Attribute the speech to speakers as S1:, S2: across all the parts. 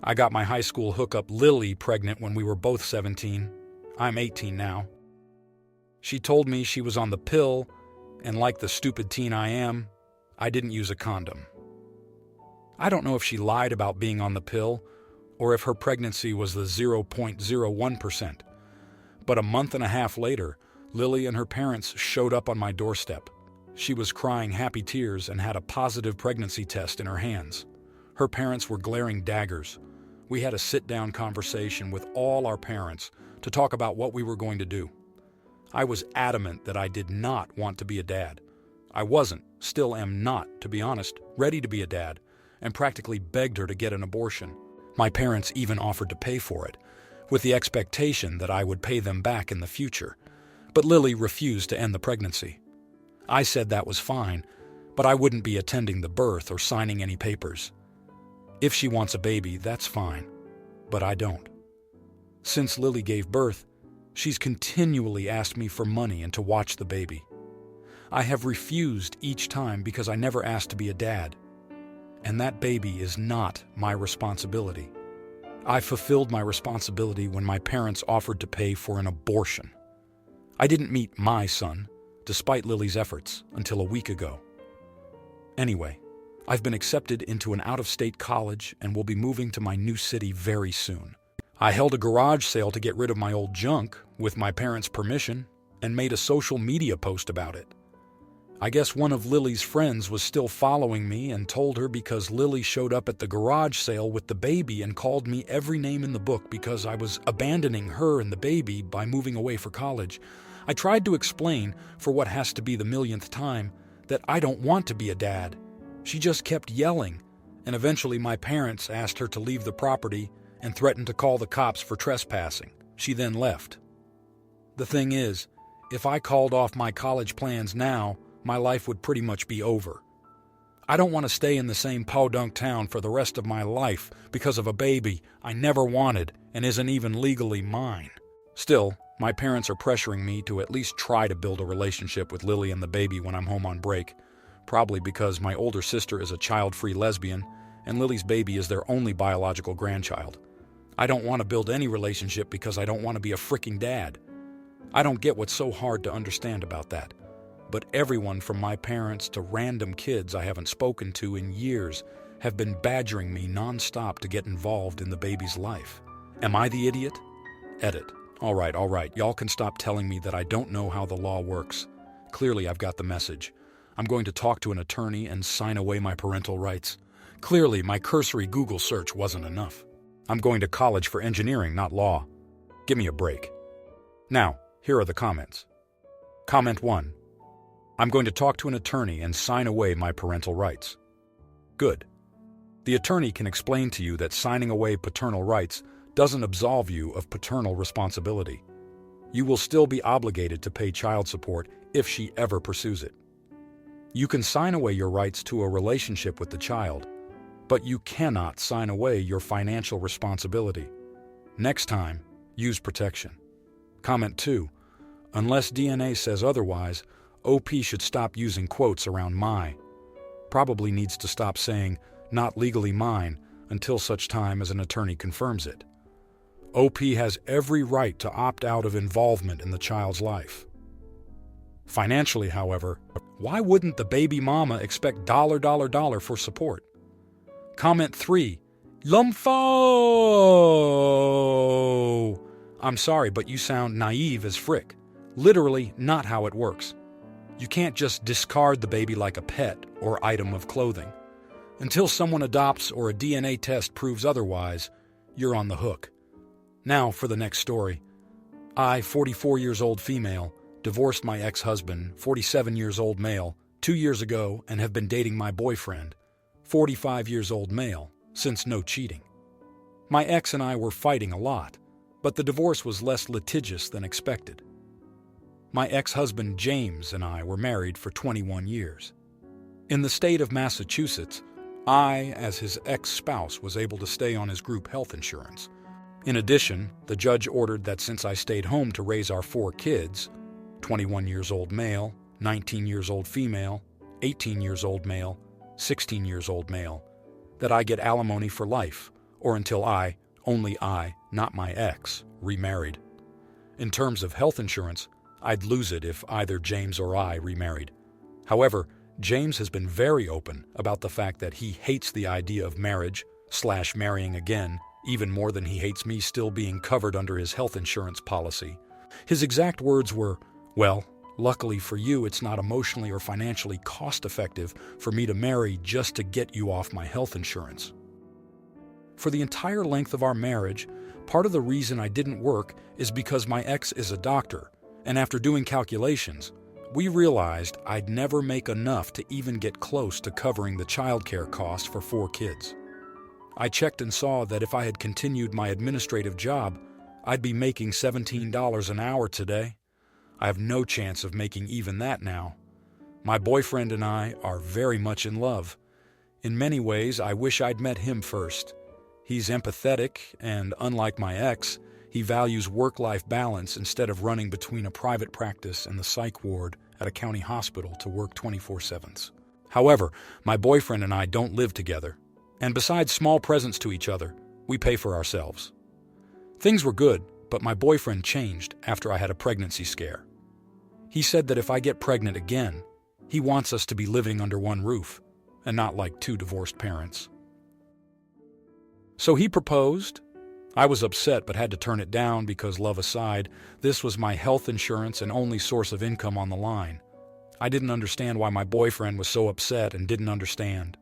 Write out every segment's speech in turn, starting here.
S1: I got my high school hookup Lily pregnant when we were both 17. I'm 18 now. She told me she was on the pill, and like the stupid teen I am, I didn't use a condom. I don't know if she lied about being on the pill or if her pregnancy was the 0.01%. But a month and a half later, Lily and her parents showed up on my doorstep. She was crying happy tears and had a positive pregnancy test in her hands. Her parents were glaring daggers. We had a sit-down conversation with all our parents to talk about what we were going to do. I was adamant that I did not want to be a dad. I wasn't, still am not, to be honest, ready to be a dad, and practically begged her to get an abortion. My parents even offered to pay for it, with the expectation that I would pay them back in the future. But Lily refused to end the pregnancy. I said that was fine, but I wouldn't be attending the birth or signing any papers. If she wants a baby, that's fine, but I don't. Since Lily gave birth, she's continually asked me for money and to watch the baby. I have refused each time because I never asked to be a dad. And that baby is not my responsibility. I fulfilled my responsibility when my parents offered to pay for an abortion. I didn't meet my son, despite Lily's efforts, until a week ago. Anyway, I've been accepted into an out-of-state college and will be moving to my new city very soon. I held a garage sale to get rid of my old junk, with my parents' permission, and made a social media post about it. I guess one of Lily's friends was still following me and told her because Lily showed up at the garage sale with the baby and called me every name in the book because I was abandoning her and the baby by moving away for college. I tried to explain, for what has to be the millionth time, that I don't want to be a dad. She just kept yelling, and eventually my parents asked her to leave the property and threatened to call the cops for trespassing. She then left. The thing is, if I called off my college plans now, my life would pretty much be over. I don't want to stay in the same podunk town for the rest of my life because of a baby I never wanted and isn't even legally mine. Still, my parents are pressuring me to at least try to build a relationship with Lily and the baby when I'm home on break, probably because my older sister is a child-free lesbian and Lily's baby is their only biological grandchild. I don't want to build any relationship because I don't want to be a freaking dad. I don't get what's so hard to understand about that. But everyone from my parents to random kids I haven't spoken to in years have been badgering me nonstop to get involved in the baby's life. Am I the idiot? Edit. All right, y'all can stop telling me that I don't know how the law works. Clearly I've got the message. I'm going to talk to an attorney and sign away my parental rights. Clearly my cursory Google search wasn't enough. I'm going to college for engineering, not law. Give me a break. Now, here are the comments. Comment 1. I'm going to talk to an attorney and sign away my parental rights. Good. The attorney can explain to you that signing away paternal rights doesn't absolve you of paternal responsibility. You will still be obligated to pay child support if she ever pursues it. You can sign away your rights to a relationship with the child, but you cannot sign away your financial responsibility. Next time, use protection. Comment 2. Unless DNA says otherwise, OP should stop using quotes around my. Probably needs to stop saying, not legally mine, until such time as an attorney confirms it. OP has every right to opt out of involvement in the child's life. Financially, however, why wouldn't the baby mama expect $$ for support? Comment 3. Lumfo! I'm sorry, but you sound naive as frick. Literally not how it works. You can't just discard the baby like a pet or item of clothing. Until someone adopts or a DNA test proves otherwise, you're on the hook. Now for the next story. I, 44 years old female, divorced my ex-husband, 47 years old male, 2 years ago and have been dating my boyfriend, 45 years old male, since no cheating. My ex and I were fighting a lot, but the divorce was less litigious than expected. My ex-husband James and I were married for 21 years. In the state of Massachusetts, I, as his ex-spouse, was able to stay on his group health insurance. In addition, the judge ordered that since I stayed home to raise our 4 kids, 21 years old male, 19 years old female, 18 years old male, 16 years old male, that I get alimony for life, or until only I, not my ex, remarried. In terms of health insurance, I'd lose it if either James or I remarried. However, James has been very open about the fact that he hates the idea of marriage/marrying again, even more than he hates me still being covered under his health insurance policy. His exact words were, "Well, luckily for you, it's not emotionally or financially cost-effective for me to marry just to get you off my health insurance." For the entire length of our marriage, part of the reason I didn't work is because my ex is a doctor, and after doing calculations, we realized I'd never make enough to even get close to covering the childcare costs for 4 kids. I checked and saw that if I had continued my administrative job, I'd be making $17 an hour today. I have no chance of making even that now. My boyfriend and I are very much in love. In many ways, I wish I'd met him first. He's empathetic, and unlike my ex, he values work-life balance instead of running between a private practice and the psych ward at a county hospital to work 24/7s. However, my boyfriend and I don't live together, and besides small presents to each other, we pay for ourselves. Things were good, but my boyfriend changed after I had a pregnancy scare. He said that if I get pregnant again, he wants us to be living under one roof, and not like 2 divorced parents. So he proposed. I was upset but had to turn it down because, love aside, this was my health insurance and only source of income on the line. I didn't understand why my boyfriend was so upset and didn't understand.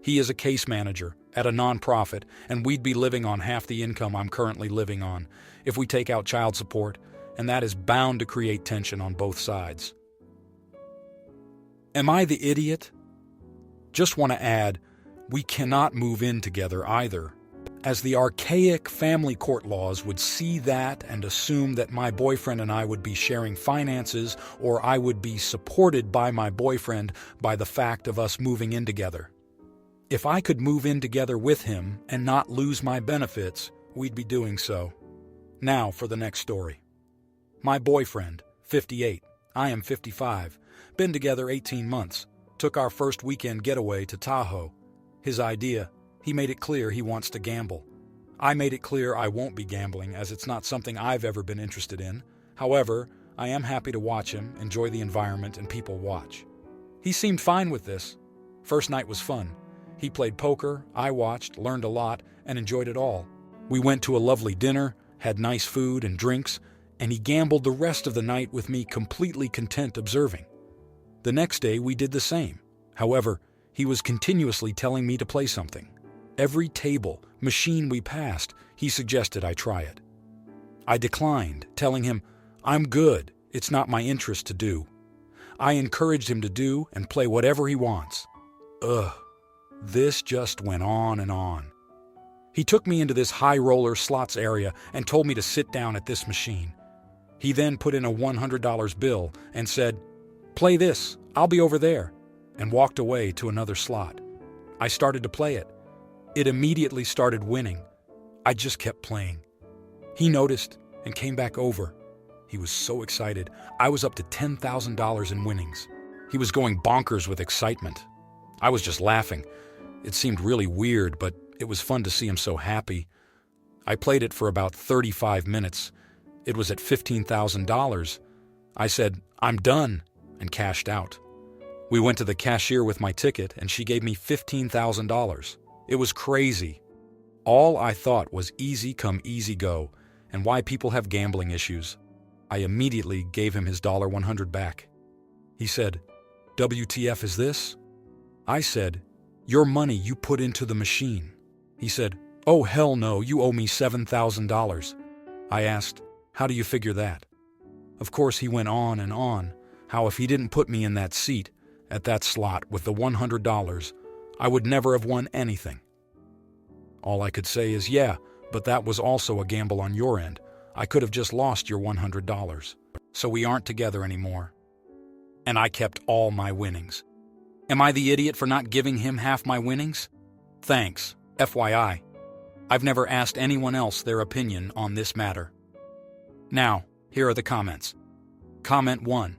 S1: He is a case manager at a nonprofit, and we'd be living on half the income I'm currently living on if we take out child support, and that is bound to create tension on both sides. Am I the idiot? Just want to add, we cannot move in together either, as the archaic family court laws would see that and assume that my boyfriend and I would be sharing finances, or I would be supported by my boyfriend by the fact of us moving in together. If I could move in together with him and not lose my benefits, we'd be doing so. Now for the next story. My boyfriend, 58, I am 55, been together 18 months, took our first weekend getaway to Tahoe. His idea, he made it clear he wants to gamble. I made it clear I won't be gambling as it's not something I've ever been interested in. However, I am happy to watch him, enjoy the environment, and people watch. He seemed fine with this. First night was fun. He played poker, I watched, learned a lot, and enjoyed it all. We went to a lovely dinner, had nice food and drinks, and he gambled the rest of the night with me completely content observing. The next day we did the same. However, he was continuously telling me to play something. Every table, machine we passed, he suggested I try it. I declined, telling him, "I'm good, it's not my interest to do." I encouraged him to do and play whatever he wants. This just went on and on. He took me into this high-roller slots area and told me to sit down at this machine. He then put in a $100 bill and said, "Play this, I'll be over there," and walked away to another slot. I started to play it. It immediately started winning. I just kept playing. He noticed and came back over. He was so excited. I was up to $10,000 in winnings. He was going bonkers with excitement. I was just laughing. It seemed really weird, but it was fun to see him so happy. I played it for about 35 minutes. It was at $15,000. I said, "I'm done," and cashed out. We went to the cashier with my ticket, and she gave me $15,000. It was crazy. All I thought was easy come, easy go, and why people have gambling issues. I immediately gave him his $100 back. He said, "WTF is this?" I said, "Your money you put into the machine." He said, "Oh, hell no, you owe me $7,000. I asked, "How do you figure that?" Of course, he went on and on, how if he didn't put me in that seat, at that slot with the $100, I would never have won anything. All I could say is, "Yeah, but that was also a gamble on your end. I could have just lost your $100. So we aren't together anymore." And I kept all my winnings. Am I the idiot for not giving him half my winnings? Thanks, FYI. I've never asked anyone else their opinion on this matter. Now, here are the comments. Comment 1.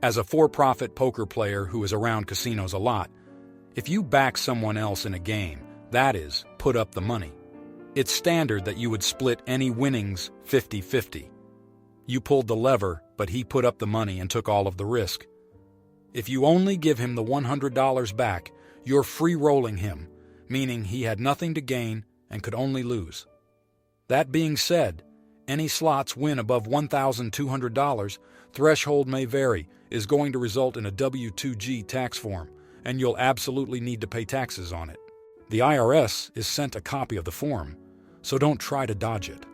S1: As a for-profit poker player who is around casinos a lot, if you back someone else in a game, that is, put up the money, It's standard that you would split any winnings 50-50. You pulled the lever, but he put up the money and took all of the risk. If you only give him the $100 back, you're free-rolling him, meaning he had nothing to gain and could only lose. That being said, any slots win above $1,200, threshold may vary, is going to result in a W-2G tax form, and you'll absolutely need to pay taxes on it. The IRS is sent a copy of the form, so don't try to dodge it.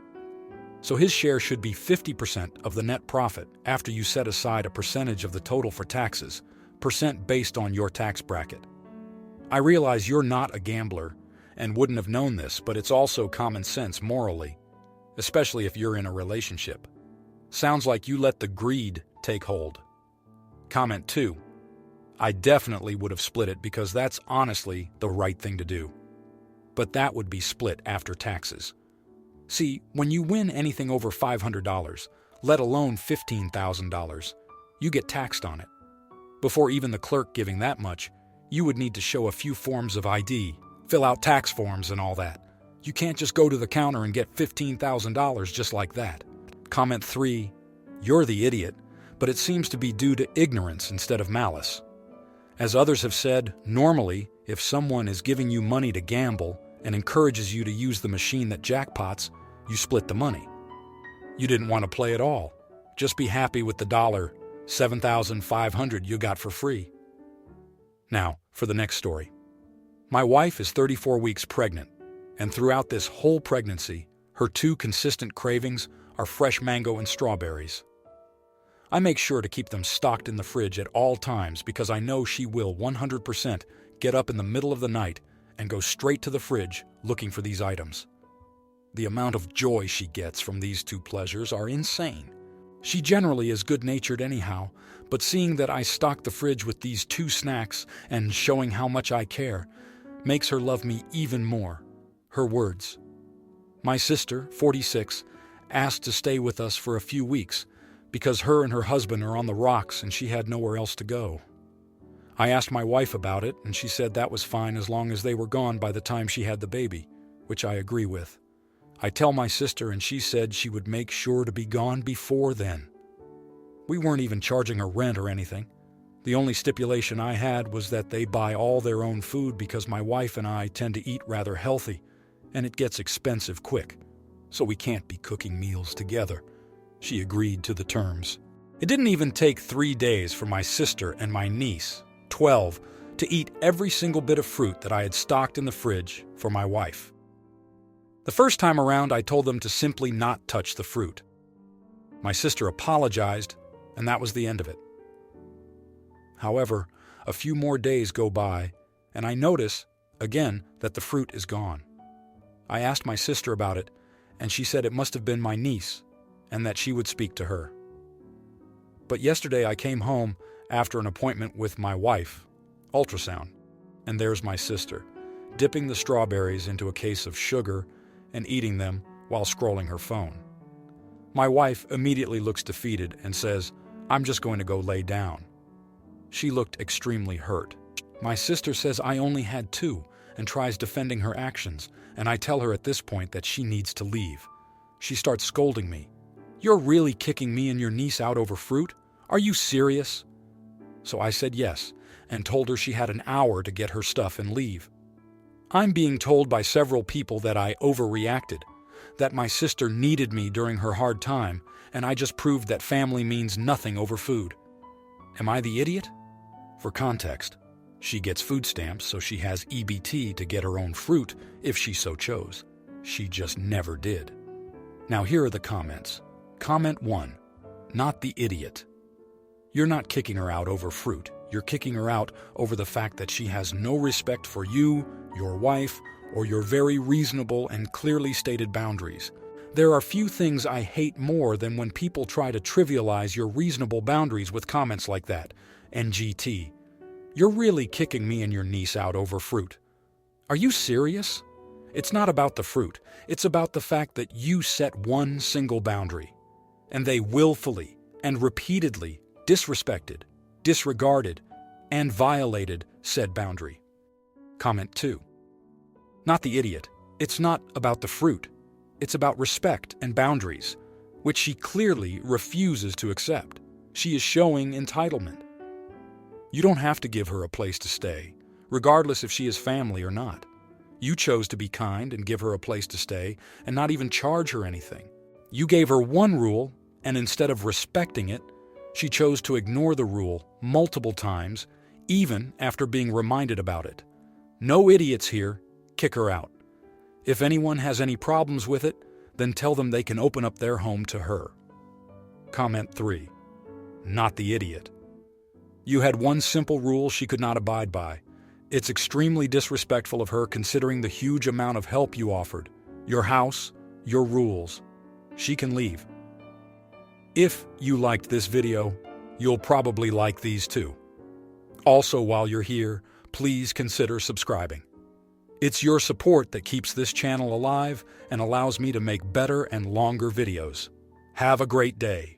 S1: So his share should be 50% of the net profit after you set aside a percentage of the total for taxes, percent based on your tax bracket. I realize you're not a gambler and wouldn't have known this, but it's also common sense morally, especially if you're in a relationship. Sounds like you let the greed take hold. Comment 2. I definitely would have split it because that's honestly the right thing to do. But that would be split after taxes. See, when you win anything over $500, let alone $15,000, you get taxed on it. Before even the clerk giving that much, you would need to show a few forms of ID, fill out tax forms and all that. You can't just go to the counter and get $15,000 just like that. Comment 3. You're the idiot, but it seems to be due to ignorance instead of malice. As others have said, normally, if someone is giving you money to gamble and encourages you to use the machine that jackpots, you split the money. You didn't want to play at all. Just be happy with the $7,500 you got for free. Now, for the next story. My wife is 34 weeks pregnant, and throughout this whole pregnancy, her two consistent cravings are fresh mango and strawberries. I make sure to keep them stocked in the fridge at all times because I know she will 100% get up in the middle of the night and go straight to the fridge looking for these items. The amount of joy she gets from these two pleasures are insane. She generally is good-natured anyhow, but seeing that I stock the fridge with these two snacks and showing how much I care makes her love me even more. Her words. My sister, 46, asked to stay with us for a few weeks because her and her husband are on the rocks and she had nowhere else to go. I asked my wife about it, and she said that was fine as long as they were gone by the time she had the baby, which I agree with. I tell my sister, and she said she would make sure to be gone before then. We weren't even charging her rent or anything. The only stipulation I had was that they buy all their own food because my wife and I tend to eat rather healthy, and it gets expensive quick, so we can't be cooking meals together. She agreed to the terms. It didn't even take 3 days for my sister and my niece, 12, to eat every single bit of fruit that I had stocked in the fridge for my wife. The first time around, I told them to simply not touch the fruit. My sister apologized, and that was the end of it. However, a few more days go by, and I notice, again, that the fruit is gone. I asked my sister about it, and she said it must have been my niece, and that she would speak to her. But yesterday I came home after an appointment with my wife, ultrasound, and there's my sister, dipping the strawberries into a case of sugar and eating them while scrolling her phone. My wife immediately looks defeated and says, "I'm just going to go lay down." She looked extremely hurt. My sister says I only had 2 and tries defending her actions, and I tell her at this point that she needs to leave. She starts scolding me. "You're really kicking me and your niece out over fruit? Are you serious?" So I said yes, and told her she had an hour to get her stuff and leave. I'm being told by several people that I overreacted, that my sister needed me during her hard time, and I just proved that family means nothing over food. Am I the idiot? For context, she gets food stamps, so she has EBT to get her own fruit if she so chose. She just never did. Now here are the comments. Comment 1. Not the idiot. You're not kicking her out over fruit. You're kicking her out over the fact that she has no respect for you, your wife, or your very reasonable and clearly stated boundaries. There are few things I hate more than when people try to trivialize your reasonable boundaries with comments like that. NGT. You're really kicking me and your niece out over fruit. Are you serious? It's not about the fruit. It's about the fact that you set one single boundary, and they willfully and repeatedly disrespected, disregarded, and violated said boundary. Comment 2. Not the idiot. It's not about the fruit. It's about respect and boundaries, which she clearly refuses to accept. She is showing entitlement. You don't have to give her a place to stay, regardless if she is family or not. You chose to be kind and give her a place to stay and not even charge her anything. You gave her one rule, and instead of respecting it, she chose to ignore the rule multiple times, even after being reminded about it. No idiots here. Kick her out. If anyone has any problems with it, then tell them they can open up their home to her. Comment 3. Not the idiot. You had one simple rule she could not abide by. It's extremely disrespectful of her considering the huge amount of help you offered. Your house, your rules. She can leave. If you liked this video, you'll probably like these too. Also, while you're here, please consider subscribing. It's your support that keeps this channel alive and allows me to make better and longer videos. Have a great day.